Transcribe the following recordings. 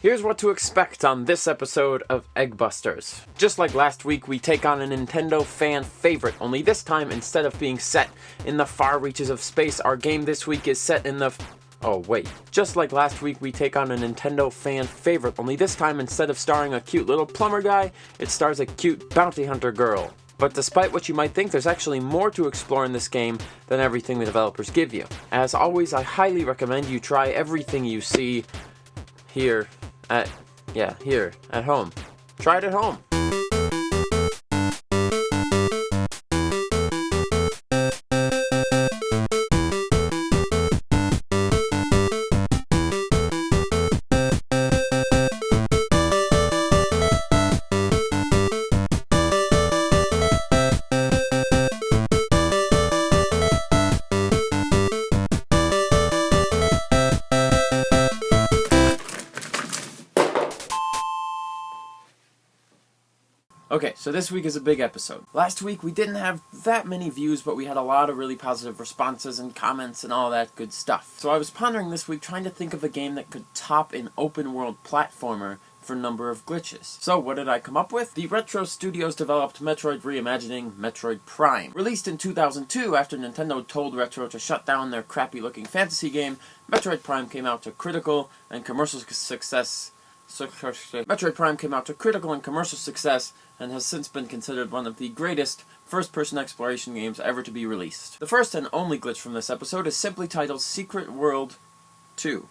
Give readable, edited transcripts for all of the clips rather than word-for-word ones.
Here's what to expect on this episode of Eggbusters. Just like last week, we take on a Nintendo fan favorite, only this time, instead of being set in the far reaches of space, our game this week is set in the... Oh, wait. Just like last week, we take on a Nintendo fan favorite, only this time, instead of starring a cute little plumber guy, it stars a cute bounty hunter girl. But despite what you might think, there's actually more to explore in this game than everything the developers give you. As always, I highly recommend you try everything you see here at home. Try it at home. Okay, so this week is a big episode. Last week we didn't have that many views, but we had a lot of really positive responses and comments and all that good stuff. So I was pondering this week trying to think of a game that could top an open-world platformer for number of glitches. So what did I come up with? The Retro Studios developed Metroid reimagining Metroid Prime. Released in 2002 after Nintendo told Retro to shut down their crappy-looking fantasy game, Metroid Prime came out to critical and commercial success. Metroid Prime came out to critical and commercial success and has since been considered one of the greatest first-person exploration games ever to be released. The first and only glitch from this episode is simply titled Secret World 2.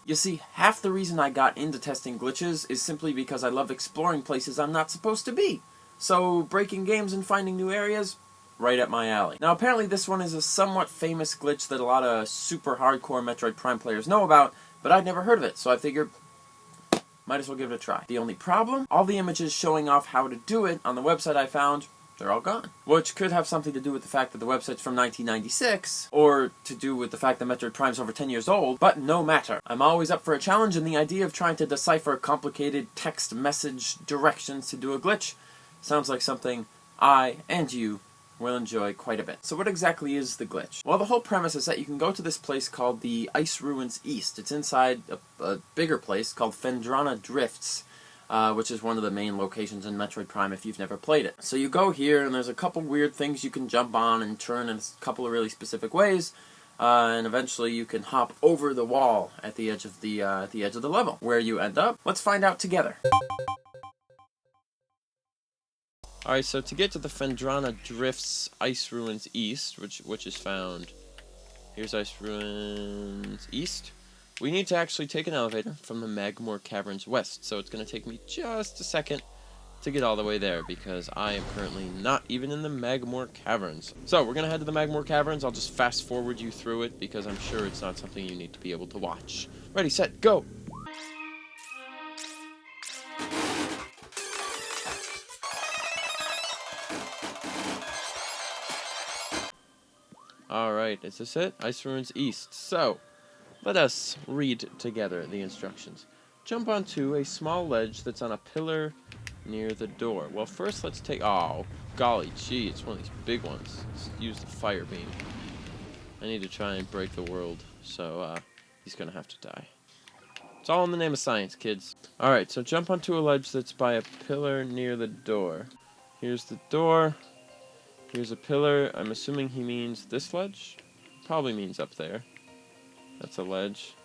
You see, half the reason I got into testing glitches is simply because I love exploring places I'm not supposed to be. So, breaking games and finding new areas, right up my alley. Now, apparently this one is a somewhat famous glitch that a lot of super hardcore Metroid Prime players know about, but I'd never heard of it, so I figured might as well give it a try. The only problem? All the images showing off how to do it on the website I found, they're all gone. Which could have something to do with the fact that the website's from 1996, or to do with the fact that Metroid Prime's over 10 years old, but no matter. I'm always up for a challenge, and the idea of trying to decipher complicated text message directions to do a glitch sounds like something I, and you, will enjoy quite a bit. So what exactly is the glitch? Well, the whole premise is that you can go to this place called the Ice Ruins East. It's inside a bigger place called Phendrana Drifts, which is one of the main locations in Metroid Prime if you've never played it. So you go here, and there's a couple weird things you can jump on and turn in a couple of really specific ways, and eventually you can hop over the wall at the edge of the level. Where you end up, let's find out together. Alright, so to get to the Phendrana Drifts Ice Ruins East, which is found... Here's Ice Ruins East. We need to actually take an elevator from the Magmoor Caverns West, so it's going to take me just a second to get all the way there, because I am currently not even in the Magmoor Caverns. So, we're going to head to the Magmoor Caverns. I'll just fast forward you through it, because I'm sure it's not something you need to be able to watch. Ready, set, go! Alright, is this it? Ice Ruins East. So, let us read together the instructions. Jump onto a small ledge that's on a pillar near the door. Well, first let's take... Oh, golly gee, it's one of these big ones. Let's use the fire beam. I need to try and break the world, so he's gonna have to die. It's all in the name of science, kids. Alright, so jump onto a ledge that's by a pillar near the door. Here's the door. Here's a pillar. I'm assuming he means this ledge? Probably means up there. That's a ledge.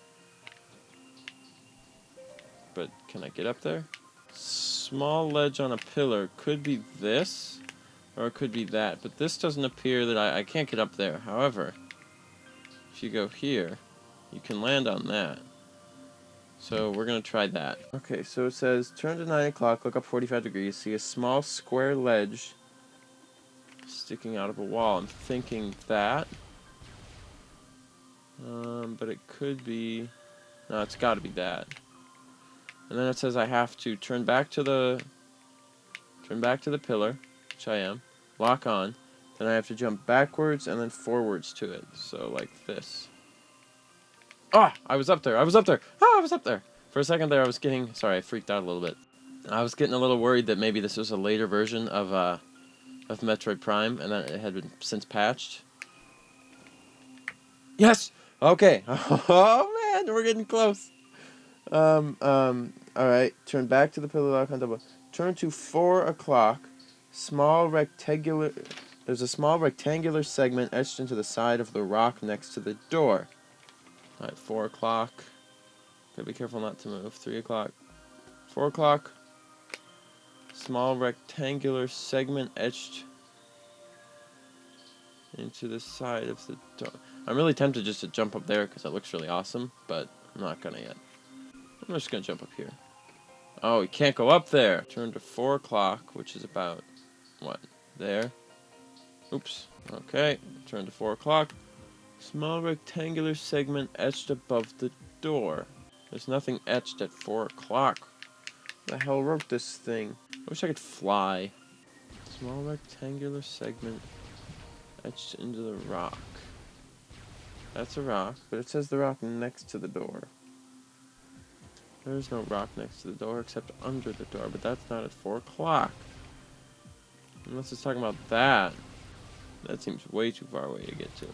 But can I get up there? Small ledge on a pillar. Could be this, or it could be that. But this doesn't appear that I can't get up there. However, if you go here, you can land on that. So we're going to try that. Okay, so it says, turn to 9 o'clock, look up 45 degrees, see a small square ledge sticking out of a wall. I'm thinking that. But it could be... No, it's got to be that. And then it says I have to turn back to the pillar, which I am, lock on. Then I have to jump backwards and then forwards to it. So like this. Ah! I was up there! I was up there! Ah! I was up there! For a second there I was getting... Sorry, I freaked out a little bit. I was getting a little worried that maybe this was a later version of Metroid Prime, and that it had been since patched. Yes! Okay. Oh, man, we're getting close. Alright. Turn back to the pillar lock on double. Turn to 4 o'clock. Small rectangular... There's a small rectangular segment etched into the side of the rock next to the door. Alright, 4 o'clock. Gotta be careful not to move. 3 o'clock. 4 o'clock. Small rectangular segment etched into the side of the door. I'm really tempted just to jump up there because it looks really awesome, but I'm not gonna yet. I'm just gonna jump up here. Oh, we can't go up there! Turn to 4 o'clock, which is about, what, there? Oops. Okay, turn to 4 o'clock. Small rectangular segment etched above the door. There's nothing etched at 4 o'clock. Who the hell wrote this thing? I wish I could fly. Small rectangular segment etched into the rock. That's a rock, but it says the rock next to the door. There's no rock next to the door except under the door, but that's not at 4 o'clock. Unless it's talking about that. That seems way too far away to get to.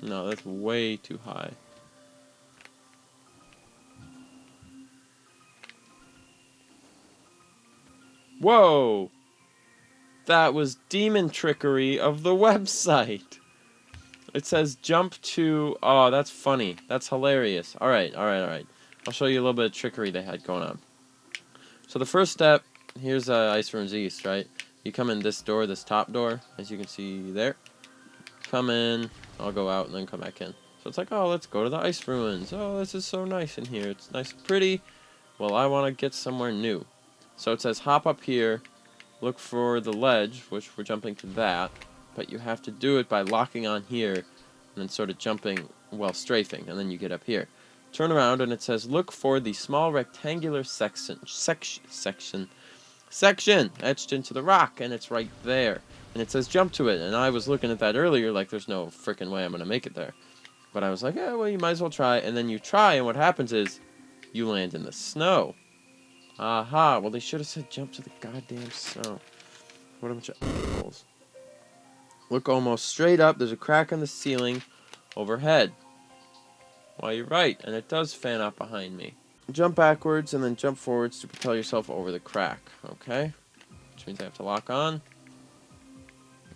No, that's way too high. Whoa! That was demon trickery of the website. It says jump to... Oh, that's funny. That's hilarious. Alright. I'll show you a little bit of trickery they had going on. So the first step, here's Ice Rooms East, right? You come in this door, this top door, as you can see there. Come in, I'll go out and then come back in. So it's like, oh, let's go to the Ice Ruins. Oh, this is so nice in here. It's nice and pretty. Well, I want to get somewhere new. So it says hop up here, look for the ledge, which we're jumping to that. But you have to do it by locking on here and then sort of jumping while strafing, and then you get up here. Turn around and it says look for the small rectangular section etched into the rock, and it's right there. And it says jump to it, and I was looking at that earlier like there's no freaking way I'm going to make it there. But I was like, yeah, well, you might as well try. And then you try, and what happens is you land in the snow. Aha, well, they should have said jump to the goddamn snow. What a bunch of assholes. Look almost straight up. There's a crack in the ceiling overhead. Well, you're right, and it does fan out behind me. Jump backwards and then jump forwards to propel yourself over the crack, okay? Which means I have to lock on.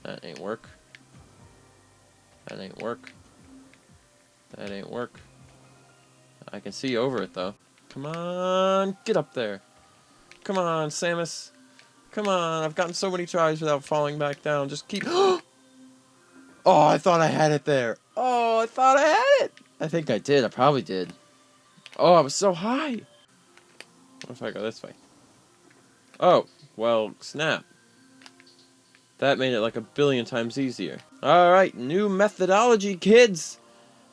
That ain't work. That ain't work. That ain't work. I can see over it, though. Come on, get up there. Come on, Samus. Come on, I've gotten so many tries without falling back down. Just keep... Oh, I thought I had it there. Oh, I thought I had it. I think I did. I probably did. Oh, I was so high. What if I go this way? Oh, well, snap. That made it like a billion times easier. Alright, new methodology, kids!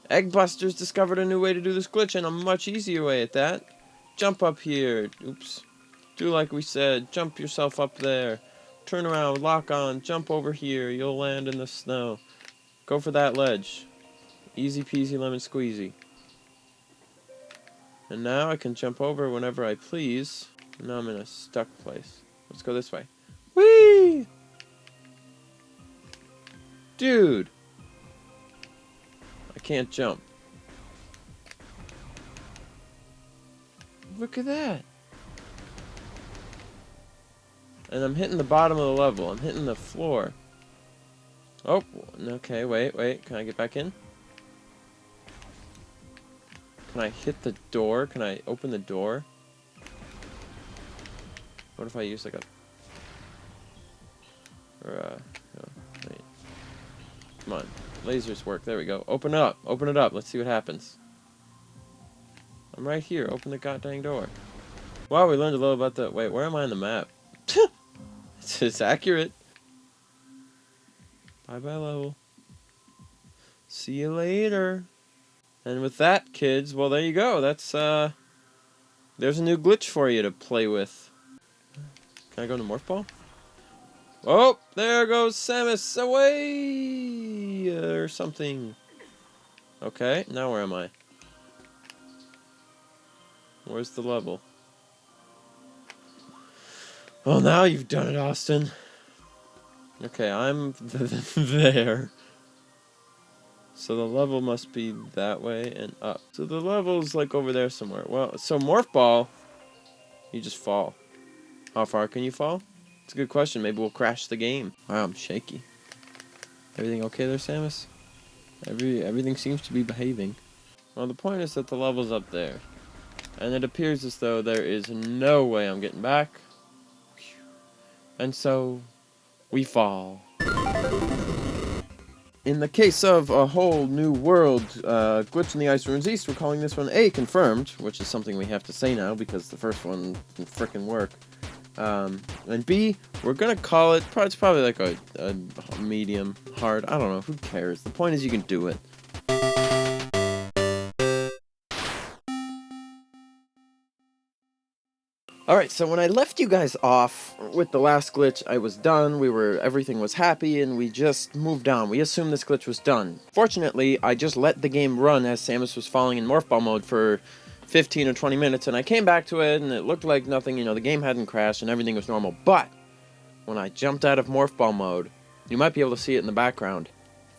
Eggbusters discovered a new way to do this glitch, and a much easier way at that. Jump up here. Oops. Do like we said. Jump yourself up there. Turn around, lock on, jump over here. You'll land in the snow. Go for that ledge. Easy peasy lemon squeezy. And now I can jump over whenever I please. Now I'm in a stuck place. Let's go this way. Whee! Dude! I can't jump. Look at that! And I'm hitting the bottom of the level. I'm hitting the floor. Oh, okay, wait. Can I get back in? Can I hit the door? Can I open the door? What if I use like a... no, wait. Come on. Lasers work. There we go. Open it up. Open it up. Let's see what happens. I'm right here. Open the goddamn door. Wow, we learned a little about the... Wait, where am I on the map? It's accurate. Bye-bye level. See you later. And with that, kids, well, there you go. That's, there's a new glitch for you to play with. Can I go to Morph Ball? Oh, there goes Samus away! Or something. Okay, now where am I? Where's the level? Well, now you've done it, Austin. Okay, I'm there. So the level must be that way and up. So the level's like over there somewhere. Well, so Morph Ball, you just fall. How far can you fall? It's a good question. Maybe we'll crash the game. Wow, I'm shaky. Everything okay there, Samus? Everything seems to be behaving. Well, the point is that the level's up there. And it appears as though there is no way I'm getting back. And so, we fall. In the case of A Whole New World, Glitch in the Ice Ruins East, we're calling this one A, confirmed, which is something we have to say now because the first one didn't frickin' work. And B, we're gonna call it, it's probably like a medium, hard, I don't know, who cares? The point is you can do it. Alright, so when I left you guys off with the last glitch, I was done, everything was happy, and we just moved on. We assumed this glitch was done. Fortunately, I just let the game run as Samus was falling in Morph Ball mode for 15 or 20 minutes, and I came back to it, and it looked like nothing, the game hadn't crashed, and everything was normal. But, when I jumped out of Morph Ball mode, you might be able to see it in the background.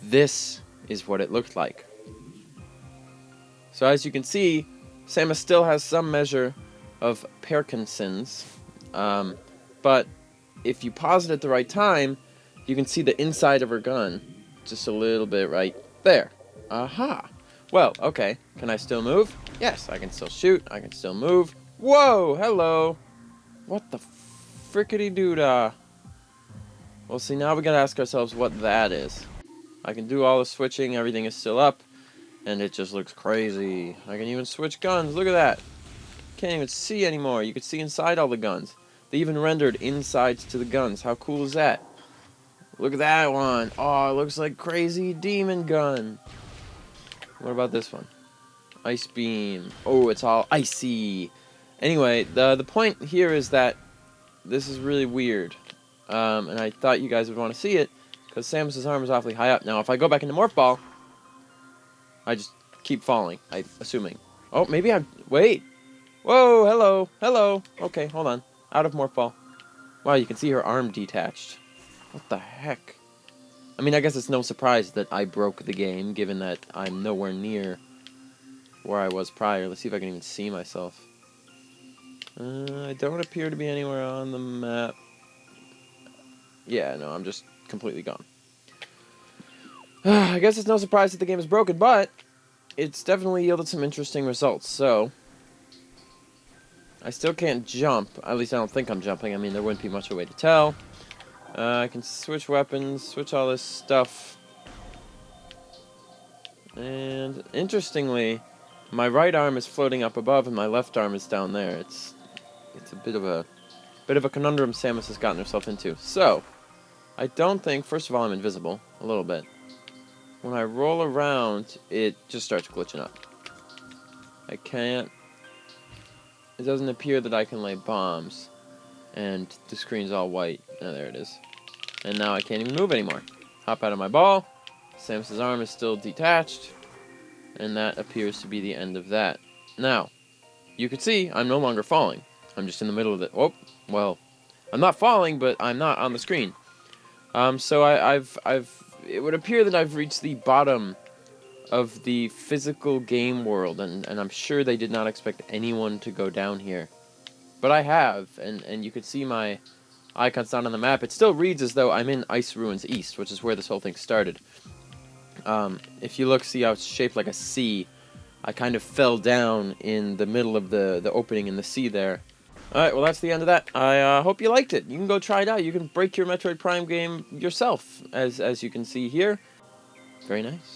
This is what it looked like. So as you can see, Samus still has some measure of Parkinson's, but if you pause it at the right time, you can see the inside of her gun, just a little bit right there. Aha! Well, okay, can I still move? Yes, I can still shoot, I can still move. Whoa, hello! What the frickety-doo-dah? Well, see, now we gotta ask ourselves what that is. I can do all the switching, everything is still up, and it just looks crazy. I can even switch guns, look at that! Can't even see anymore. You can see inside all the guns. They even rendered insides to the guns. How cool is that? Look at that one. Oh, it looks like crazy demon gun. What about this one? Ice beam. Oh, it's all icy. Anyway, the point here is that this is really weird. And I thought you guys would want to see it because Samus's arm is awfully high up. Now, if I go back into Morph Ball, I just keep falling. I'm assuming. Oh, maybe I'm... Wait. Whoa, hello, hello. Okay, hold on. Out of Morph Ball. Wow, you can see her arm detached. What the heck? I mean, I guess it's no surprise that I broke the game, given that I'm nowhere near where I was prior. Let's see if I can even see myself. I don't appear to be anywhere on the map. Yeah, no, I'm just completely gone. I guess it's no surprise that the game is broken, but it's definitely yielded some interesting results, so... I still can't jump. At least I don't think I'm jumping. I mean, there wouldn't be much of a way to tell. I can switch weapons, switch all this stuff. And interestingly, my right arm is floating up above and my left arm is down there. It's a bit of a conundrum Samus has gotten herself into. So, I don't think, first of all, I'm invisible a little bit. When I roll around, it just starts glitching up. I can't. It doesn't appear that I can lay bombs. And the screen's all white. Oh, there it is. And now I can't even move anymore. Hop out of my ball. Samus's arm is still detached. And that appears to be the end of that. Now, you can see I'm no longer falling. I'm just in the middle of it. Oh, well, I'm not falling, but I'm not on the screen. So it would appear that I've reached the bottom of the physical game world, and I'm sure they did not expect anyone to go down here. But I have, and you could see my icons down on the map. It still reads as though I'm in Ice Ruins East, which is where this whole thing started. If you look, see how it's shaped like a C. I kind of fell down in the middle of the opening in the sea there. Alright, well that's the end of that. I hope you liked it. You can go try it out. You can break your Metroid Prime game yourself, as you can see here. Very nice.